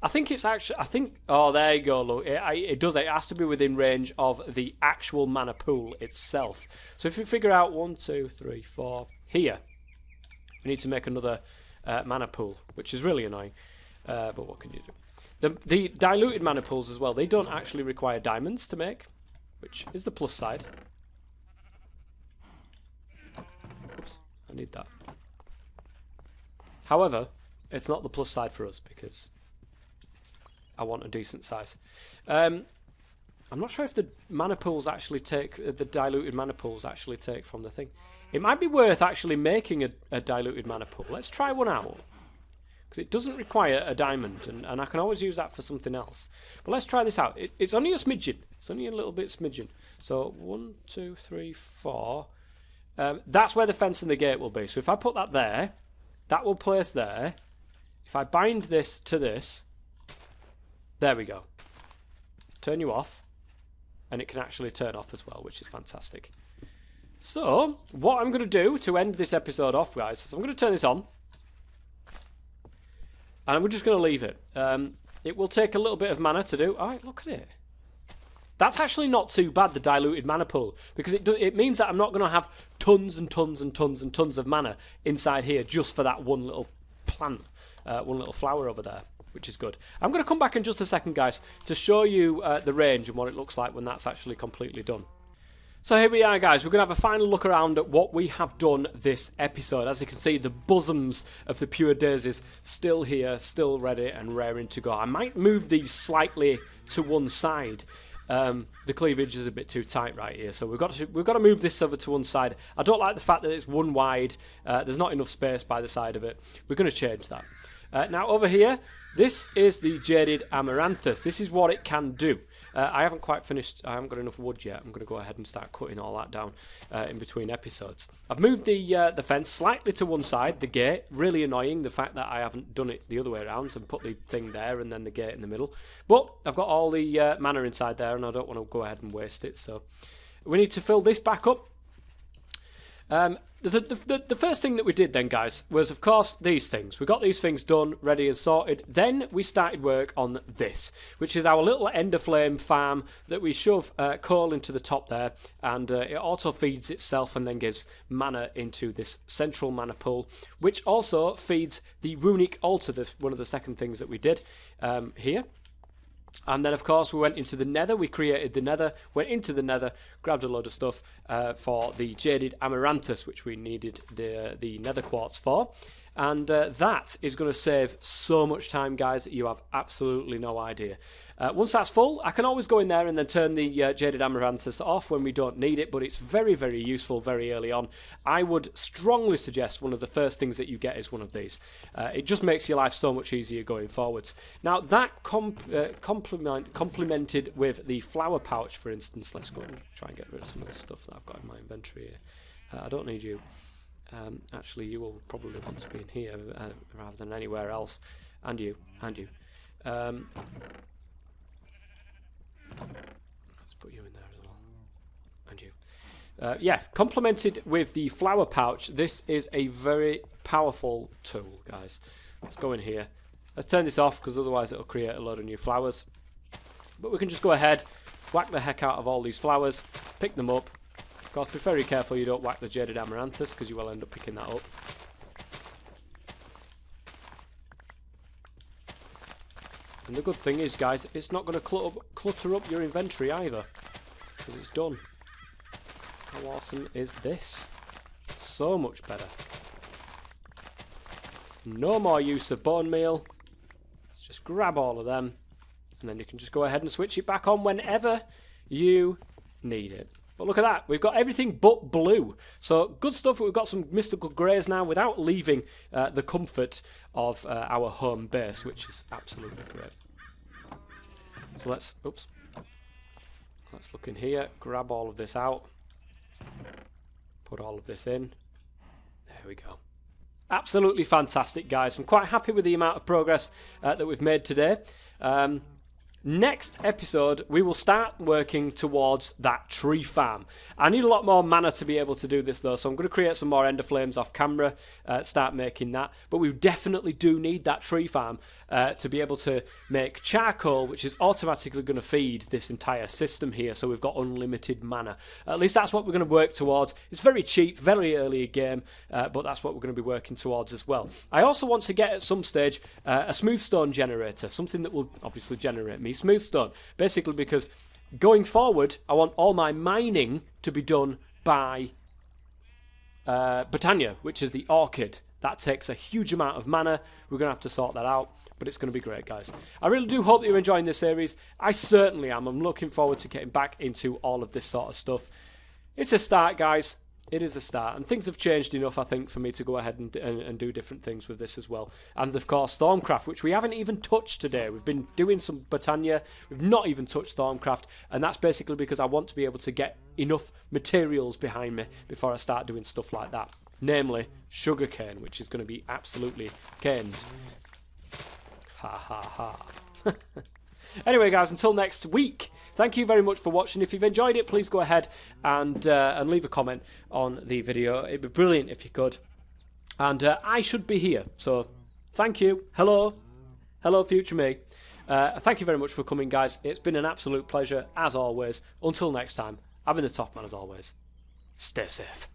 I think it's actually, oh, there you go, look, it does, it has to be within range of the actual mana pool itself. So if you figure out 1, 2, 3, 4, here, we need to make another mana pool, which is really annoying, but what can you do? The diluted mana pools as well, they don't actually require diamonds to make, which is the plus side. Oops, I need that. However, it's not the plus side for us, because I want a decent size. I'm not sure if the mana pools actually take, the diluted mana pools actually take from the thing. It might be worth actually making a diluted mana pool. Let's try one out. Because it doesn't require a diamond, and I can always use that for something else. But let's try this out. It's only a smidgen. It's only a little bit smidgen. So 1, 2, 3, 4. That's where the fence and the gate will be. So if I put that there, that will place there. If I bind this to this, there we go. Turn you off. And it can actually turn off as well, which is fantastic. So, what I'm going to do to end this episode off, guys, is I'm going to turn this on. And we're just going to leave it. It will take a little bit of mana to do. Alright, look at it. That's actually not too bad, the diluted mana pool. Because it means that I'm not going to have tons and tons and tons and tons of mana inside here just for that one little plant. One little flower over there. Which is good. I'm going to come back in just a second, guys, to show you the range and what it looks like when that's actually completely done. So here we are, guys. We're going to have a final look around at what we have done this episode. As you can see, the bosoms of the pure daisies still here, still ready and raring to go. I might move these slightly to one side. The cleavage is a bit too tight right here, so we've got to move this over to one side. I don't like the fact that it's one wide. There's not enough space by the side of it. We're going to change that. Now over here, this is the Jaded Amaranthus. This is what it can do. I haven't quite finished, I haven't got enough wood yet. I'm going to go ahead and start cutting all that down in between episodes. I've moved the fence slightly to one side, the gate. Really annoying, the fact that I haven't done it the other way around and put the thing there and then the gate in the middle. But I've got all the mana inside there and I don't want to go ahead and waste it. So we need to fill this back up. The first thing that we did then, guys, was, of course, these things. We got these things done, ready and sorted. Then we started work on this, which is our little ender flame farm that we shove coal into the top there, and it auto feeds itself and then gives mana into this central mana pool, which also feeds the runic altar, one of the second things that we did here. And then, of course, we went into the nether. We created the nether, went into the nether, grabbed a load of stuff for the Jaded Amaranthus, which we needed the nether quartz for. And that is going to save so much time, guys, that you have absolutely no idea. Once that's full, I can always go in there and then turn the Jaded Amaranthus off when we don't need it, but it's very, very useful very early on. I would strongly suggest one of the first things that you get is one of these. It just makes your life so much easier going forwards. Now, that complemented with the flower pouch, for instance. Let's go and try and get rid of some of the stuff that I've got in my inventory here. I don't need you. Actually, you will probably want to be in here rather than anywhere else. And you. Let's put you in there as well. And you. Yeah, complemented with the flower pouch, this is a very powerful tool, guys. Let's go in here. Let's turn this off, because otherwise it'll create a load of new flowers. But we can just go ahead, whack the heck out of all these flowers, pick them up. Of course, be very careful you don't whack the Jaded Amaranthus, because you will end up picking that up. And the good thing is, guys, it's not going to clutter up your inventory either, because it's done. How awesome is this? So much better. No more use of bone meal. Let's just grab all of them, and then you can just go ahead and switch it back on whenever you need it. But look at that, we've got everything but blue. So good stuff, we've got some mystical greys now without leaving the comfort of our home base, which is absolutely great. So let's look in here, grab all of this out, put all of this in. There we go. Absolutely fantastic, guys. I'm quite happy with the amount of progress that we've made today. Next episode, we will start working towards that tree farm. I need a lot more mana to be able to do this, though, so I'm going to create some more ender flames off camera, start making that. But we definitely do need that tree farm to be able to make charcoal, which is automatically going to feed this entire system here, so we've got unlimited mana. At least that's what we're going to work towards. It's very cheap, very early game, but that's what we're going to be working towards as well. I also want to get, at some stage, a smooth stone generator, something that will obviously generate me smooth stone, basically because going forward I want all my mining to be done by Botania, which is the orchid. That takes a huge amount of mana. We're going to have to sort that out, but it's going to be great, guys. I really do hope that you're enjoying this series. I certainly am. I'm looking forward to getting back into all of this sort of stuff. It's a start, guys. It is a start, and things have changed enough, I think, for me to go ahead and do different things with this as well. And, of course, Thaumcraft, which we haven't even touched today. We've been doing some Botania. We've not even touched Thaumcraft, and that's basically because I want to be able to get enough materials behind me before I start doing stuff like that. Namely, sugarcane, which is going to be absolutely caned. Ha, ha, ha. Anyway, guys, until next week, thank you very much for watching. If you've enjoyed it, please go ahead and leave a comment on the video. It'd be brilliant if you could. And I should be here, so thank you. Hello. Hello, future me. Thank you very much for coming, guys. It's been an absolute pleasure, as always. Until next time, I've been the Top Man, as always. Stay safe.